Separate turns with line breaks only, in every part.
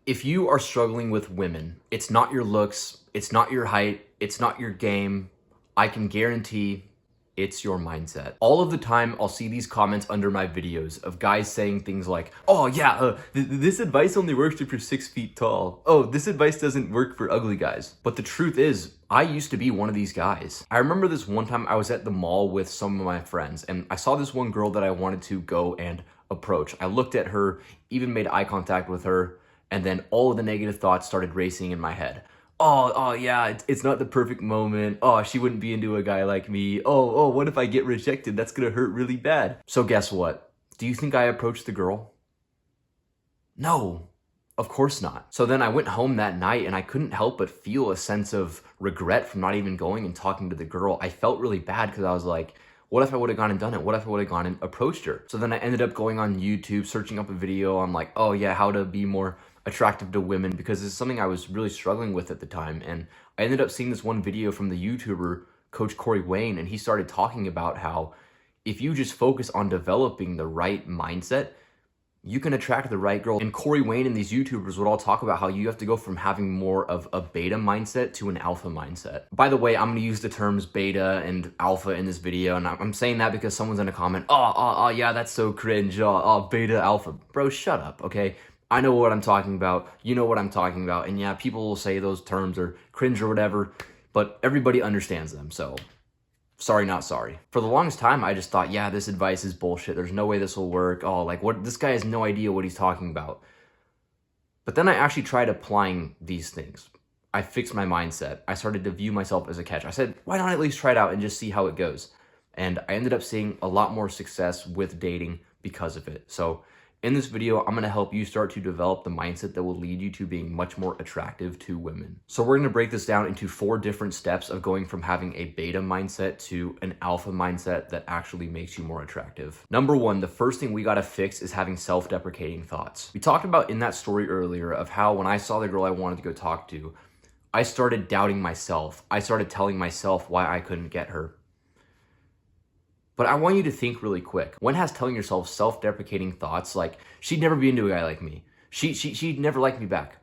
If you are struggling with women, it's not your looks, it's not your height, it's not your game. I can guarantee it's your mindset. All of the time, I'll see these comments under my videos of guys saying things like, oh yeah, this advice only works if you're 6 feet tall. Oh, this advice doesn't work for ugly guys. But the truth is, I used to be one of these guys. I remember this one time I was at the mall with some of my friends and I saw this one girl that I wanted to go and approach. I looked at her, even made eye contact with her, and then all of the negative thoughts started racing in my head. Oh yeah, it's not the perfect moment. Oh, she wouldn't be into a guy like me. Oh, what if I get rejected? That's gonna hurt really bad. So guess what? Do you think I approached the girl? No, of course not. So then I went home that night and I couldn't help but feel a sense of regret from not even going and talking to the girl. I felt really bad because I was like, what if I would have gone and done it? What if I would have gone and approached her? So then I ended up going on YouTube, searching up a video on like, oh yeah, how to be more attractive to women, because it's something I was really struggling with at the time. And I ended up seeing this one video from the YouTuber Coach Corey Wayne, and he started talking about how if you just focus on developing the right mindset, you can attract the right girl. And Corey Wayne and these YouTubers would all talk about how you have to go from having more of a beta mindset to an alpha mindset. By the way, I'm gonna use the terms beta and alpha in this video, and I'm saying that because someone's gonna comment, oh yeah, that's so cringe, oh, beta, alpha. Bro, shut up, okay? I know what I'm talking about, you know what I'm talking about, and yeah, people will say those terms are cringe or whatever, but everybody understands them, so sorry, not sorry. For the longest time, I just thought, yeah, this advice is bullshit. There's no way this will work. Oh, like what? This guy has no idea what he's talking about. But then I actually tried applying these things. I fixed my mindset. I started to view myself as a catch. I said, why not at least try it out and just see how it goes? And I ended up seeing a lot more success with dating because of it. So in this video, I'm gonna help you start to develop the mindset that will lead you to being much more attractive to women. So we're gonna break this down into 4 different steps of going from having a beta mindset to an alpha mindset that actually makes you more attractive. Number 1, the first thing we gotta fix is having self-deprecating thoughts. We talked about in that story earlier of how when I saw the girl I wanted to go talk to, I started doubting myself. I started telling myself why I couldn't get her. But I want you to think really quick. When has telling yourself self-deprecating thoughts like, she'd never be into a guy like me, she'd never like me back,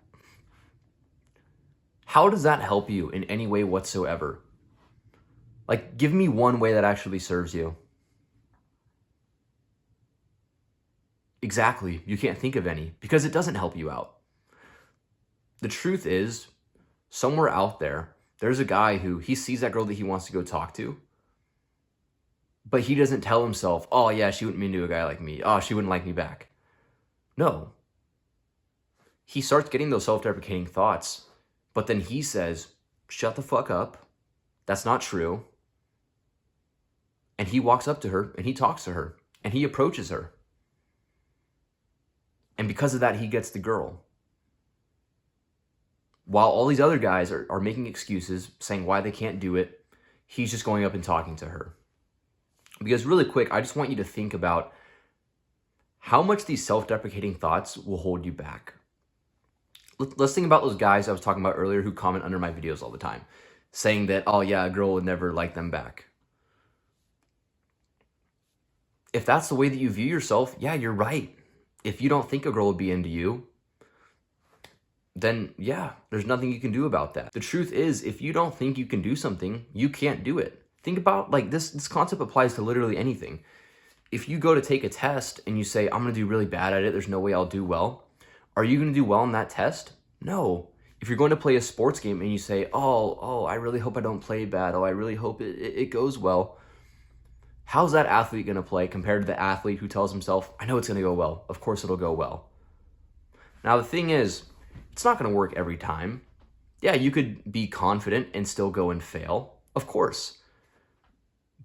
how does that help you in any way whatsoever? Like, give me one way that actually serves you. Exactly, you can't think of any because it doesn't help you out. The truth is, somewhere out there, there's a guy who he sees that girl that he wants to go talk to, but he doesn't tell himself, oh yeah, she wouldn't be into a guy like me. Oh, she wouldn't like me back. No. He starts getting those self-deprecating thoughts, but then he says, shut the fuck up. That's not true. And he walks up to her and he talks to her and he approaches her. And because of that, he gets the girl. While all these other guys are making excuses, saying why they can't do it, he's just going up and talking to her. Because really quick, I just want you to think about how much these self-deprecating thoughts will hold you back. Let's think about those guys I was talking about earlier who comment under my videos all the time, saying that, oh yeah, a girl would never like them back. If that's the way that you view yourself, yeah, you're right. If you don't think a girl would be into you, then yeah, there's nothing you can do about that. The truth is, if you don't think you can do something, you can't do it. Think about, like, this concept applies to literally anything. If you go to take a test and you say, I'm going to do really bad at it, there's no way I'll do well. Are you going to do well on that test? No. If you're going to play a sports game and you say, oh, I really hope I don't play bad. Oh, I really hope it goes well. How's that athlete going to play compared to the athlete who tells himself, I know it's going to go well. Of course it'll go well. Now, the thing is, it's not going to work every time. Yeah, you could be confident and still go and fail. Of course.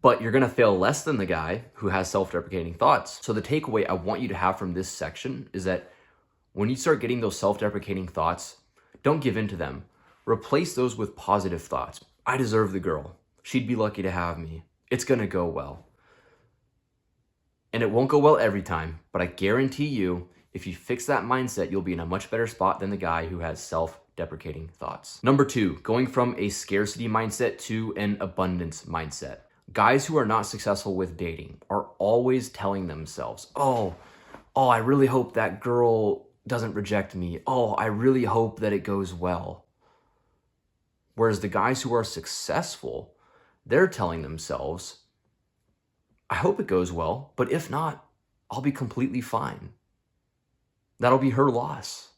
But you're going to fail less than the guy who has self-deprecating thoughts. So the takeaway I want you to have from this section is that when you start getting those self-deprecating thoughts, don't give in to them. Replace those with positive thoughts. I deserve the girl. She'd be lucky to have me. It's going to go well. And it won't go well every time, but I guarantee you, if you fix that mindset, you'll be in a much better spot than the guy who has self-deprecating thoughts. Number 2, going from a scarcity mindset to an abundance mindset. Guys who are not successful with dating are always telling themselves, oh, I really hope that girl doesn't reject me. Oh, I really hope that it goes well. Whereas the guys who are successful, they're telling themselves, I hope it goes well, but if not, I'll be completely fine. That'll be her loss.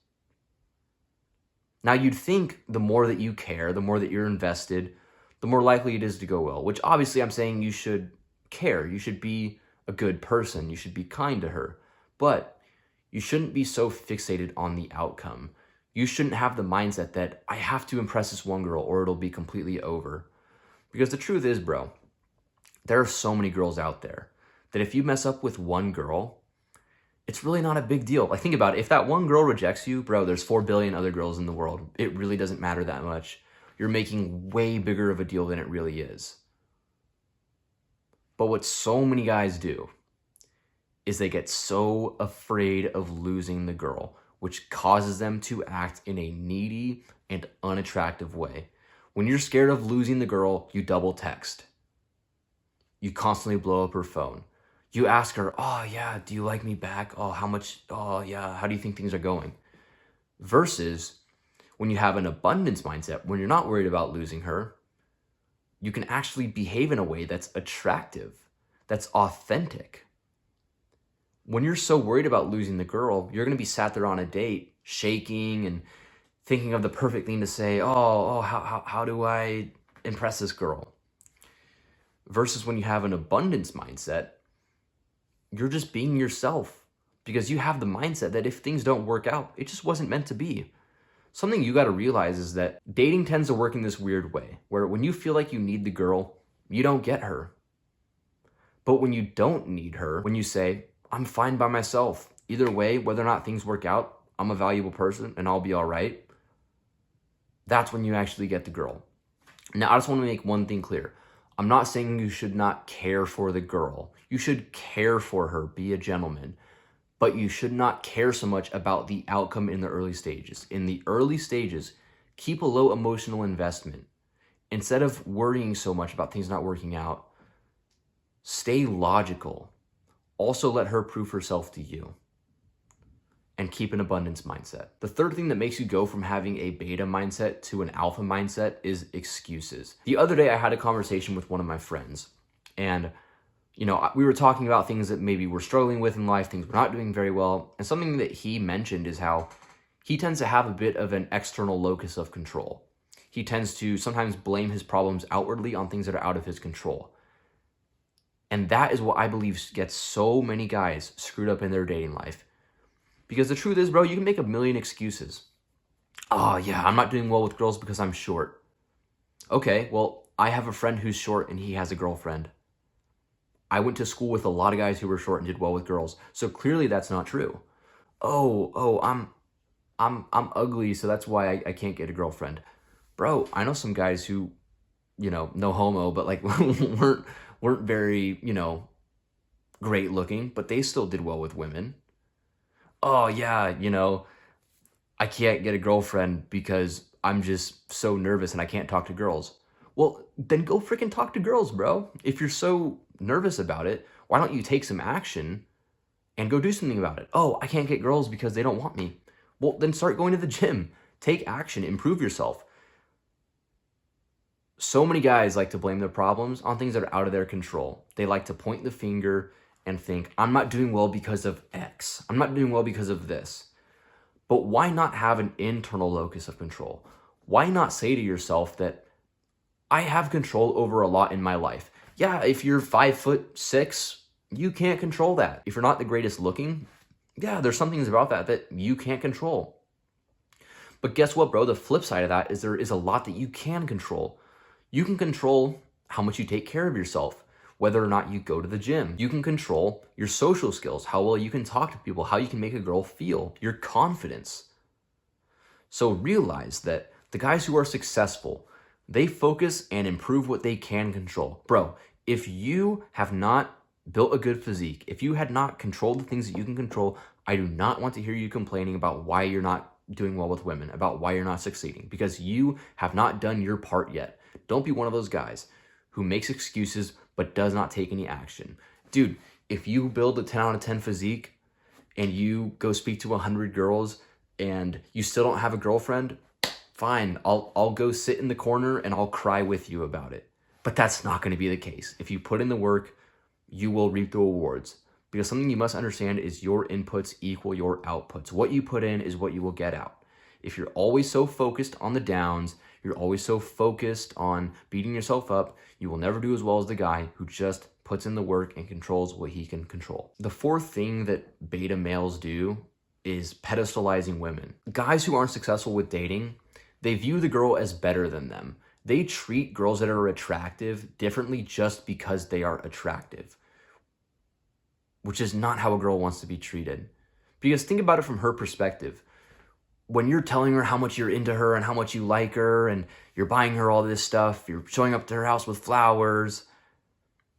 Now, you'd think the more that you care, the more that you're invested, the more likely it is to go well, which obviously I'm saying you should care. You should be a good person. You should be kind to her. But you shouldn't be so fixated on the outcome. You shouldn't have the mindset that I have to impress this one girl or it'll be completely over. Because the truth is, bro, there are so many girls out there that if you mess up with one girl, it's really not a big deal. Like, think about it. If that one girl rejects you, bro, there's 4 billion other girls in the world. It really doesn't matter that much. You're making way bigger of a deal than it really is. But what so many guys do is they get so afraid of losing the girl, which causes them to act in a needy and unattractive way. When you're scared of losing the girl, you double text. You constantly blow up her phone. You ask her, oh yeah, do you like me back? Oh, how much? Oh yeah, how do you think things are going? Versus when you have an abundance mindset, when you're not worried about losing her, you can actually behave in a way that's attractive, that's authentic. When you're so worried about losing the girl, you're going to be sat there on a date, shaking and thinking of the perfect thing to say. How do I impress this girl? Versus when you have an abundance mindset, you're just being yourself because you have the mindset that if things don't work out, it just wasn't meant to be. Something you got to realize is that dating tends to work in this weird way where when you feel like you need the girl, you don't get her. But when you don't need her, when you say, I'm fine by myself, either way, whether or not things work out, I'm a valuable person and I'll be all right, that's when you actually get the girl. Now, I just want to make one thing clear. I'm not saying you should not care for the girl. You should care for her, be a gentleman, but you should not care so much about the outcome in the early stages. In the early stages, keep a low emotional investment. Instead of worrying so much about things not working out, stay logical. Also let her prove herself to you and keep an abundance mindset. The third thing that makes you go from having a beta mindset to an alpha mindset is excuses. The other day I had a conversation with one of my friends and we were talking about things that maybe we're struggling with in life, things we're not doing very well. And something that he mentioned is how he tends to have a bit of an external locus of control. He tends to sometimes blame his problems outwardly on things that are out of his control. And that is what I believe gets so many guys screwed up in their dating life. Because the truth is, bro, you can make a million excuses. Oh yeah, I'm not doing well with girls because I'm short. Okay, well, I have a friend who's short and he has a girlfriend. I went to school with a lot of guys who were short and did well with girls. So clearly that's not true. I'm ugly, so that's why I can't get a girlfriend. Bro, I know some guys who, no homo, but like weren't very, great looking, but they still did well with women. Oh yeah, I can't get a girlfriend because I'm just so nervous and I can't talk to girls. Well, then go freaking talk to girls, bro. If you're so nervous about it, why don't you take some action and go do something about it? Oh, I can't get girls because they don't want me. Well, then start going to the gym. Take action, improve yourself. So many guys like to blame their problems on things that are out of their control. They like to point the finger and think, I'm not doing well because of X. I'm not doing well because of this. But why not have an internal locus of control? Why not say to yourself that I have control over a lot in my life? Yeah, if you're 5'6", you can't control that. If you're not the greatest looking, yeah, there's some things about that you can't control. But guess what, bro? The flip side of that is there is a lot that you can control. You can control how much you take care of yourself, whether or not you go to the gym. You can control your social skills, how well you can talk to people, how you can make a girl feel, your confidence. So realize that the guys who are successful, they focus and improve what they can control. Bro, if you have not built a good physique, if you had not controlled the things that you can control, I do not want to hear you complaining about why you're not doing well with women, about why you're not succeeding, because you have not done your part yet. Don't be one of those guys who makes excuses but does not take any action. Dude, if you build a 10 out of 10 physique and you go speak to 100 girls and you still don't have a girlfriend, fine, I'll go sit in the corner and I'll cry with you about it. But that's not going to be the case. If you put in the work, you will reap the rewards. Because something you must understand is your inputs equal your outputs. What you put in is what you will get out. If you're always so focused on the downs, you're always so focused on beating yourself up, you will never do as well as the guy who just puts in the work and controls what he can control. The fourth thing that beta males do is pedestalizing women. Guys who aren't successful with dating, they view the girl as better than them. They treat girls that are attractive differently just because they are attractive, which is not how a girl wants to be treated. Because think about it from her perspective. When you're telling her how much you're into her and how much you like her and you're buying her all this stuff, you're showing up to her house with flowers,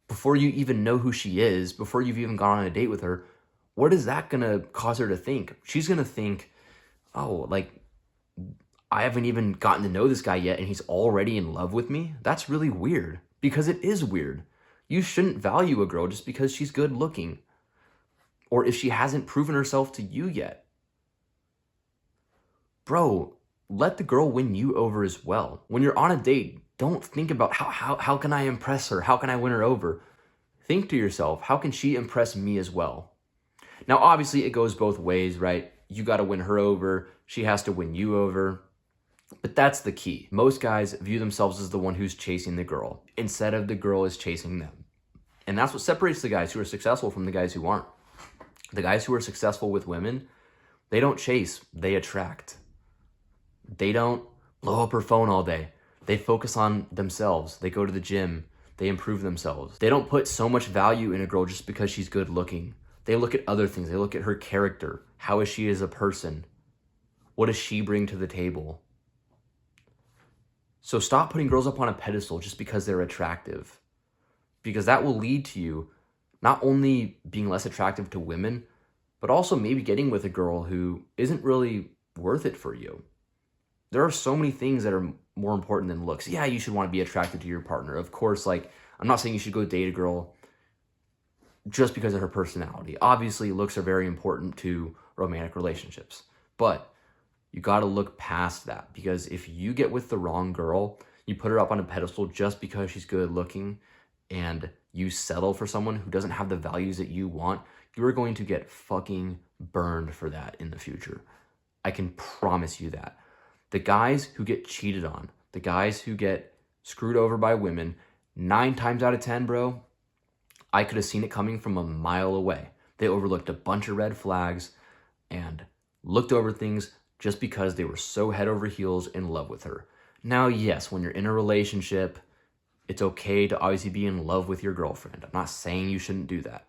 before you even know who she is, before you've even gone on a date with her, what is that gonna cause her to think? She's gonna think, oh, like, I haven't even gotten to know this guy yet and he's already in love with me? That's really weird, because it is weird. You shouldn't value a girl just because she's good looking or if she hasn't proven herself to you yet. Bro, let the girl win you over as well. When you're on a date, don't think about how can I impress her? How can I win her over? Think to yourself, how can she impress me as well? Now, obviously, it goes both ways, right? You got to win her over. She has to win you over. But that's the key. Most guys view themselves as the one who's chasing the girl instead of the girl is chasing them. And that's what separates the guys who are successful from the guys who aren't. The guys who are successful with women, they don't chase, they attract. They don't blow up her phone all day. They focus on themselves. They go to the gym. They improve themselves. They don't put so much value in a girl just because she's good looking. They look at other things. They look at her character. How is she as a person? What does she bring to the table? So stop putting girls up on a pedestal just because they're attractive. Because that will lead to you not only being less attractive to women, but also maybe getting with a girl who isn't really worth it for you. There are so many things that are more important than looks. Yeah, you should want to be attracted to your partner. Of course, like, I'm not saying you should go date a girl just because of her personality. Obviously, looks are very important to romantic relationships. But you got to look past that, because if you get with the wrong girl, you put her up on a pedestal just because she's good looking, and you settle for someone who doesn't have the values that you want, you are going to get fucking burned for that in the future. I can promise you that. The guys who get cheated on, the guys who get screwed over by women, 9 times out of 10, bro, I could have seen it coming from a mile away. They overlooked a bunch of red flags and looked over things just because they were so head over heels in love with her. Now, yes, when you're in a relationship, it's okay to obviously be in love with your girlfriend. I'm not saying you shouldn't do that.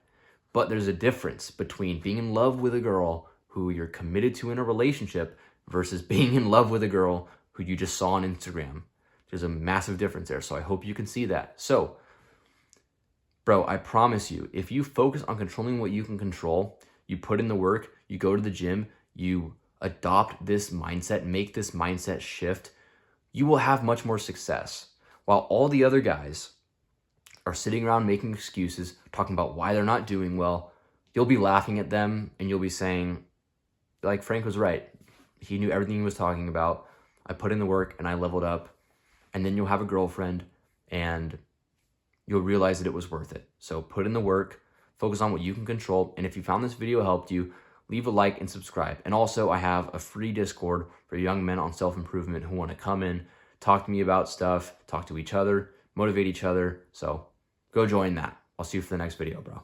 But there's a difference between being in love with a girl who you're committed to in a relationship versus being in love with a girl who you just saw on Instagram. There's a massive difference there, so I hope you can see that. So, bro, I promise you, if you focus on controlling what you can control, you put in the work, you go to the gym, you adopt this mindset, make this mindset shift, you will have much more success. While all the other guys are sitting around making excuses, talking about why they're not doing well, you'll be laughing at them and you'll be saying, like, Frank was right. He knew everything he was talking about. I put in the work and I leveled up. And then you'll have a girlfriend and you'll realize that it was worth it. So put in the work, focus on what you can control. And if you found this video helped you, leave a like and subscribe. And also, I have a free Discord for young men on self-improvement who want to come in, talk to me about stuff, talk to each other, motivate each other. So go join that. I'll see you for the next video, bro.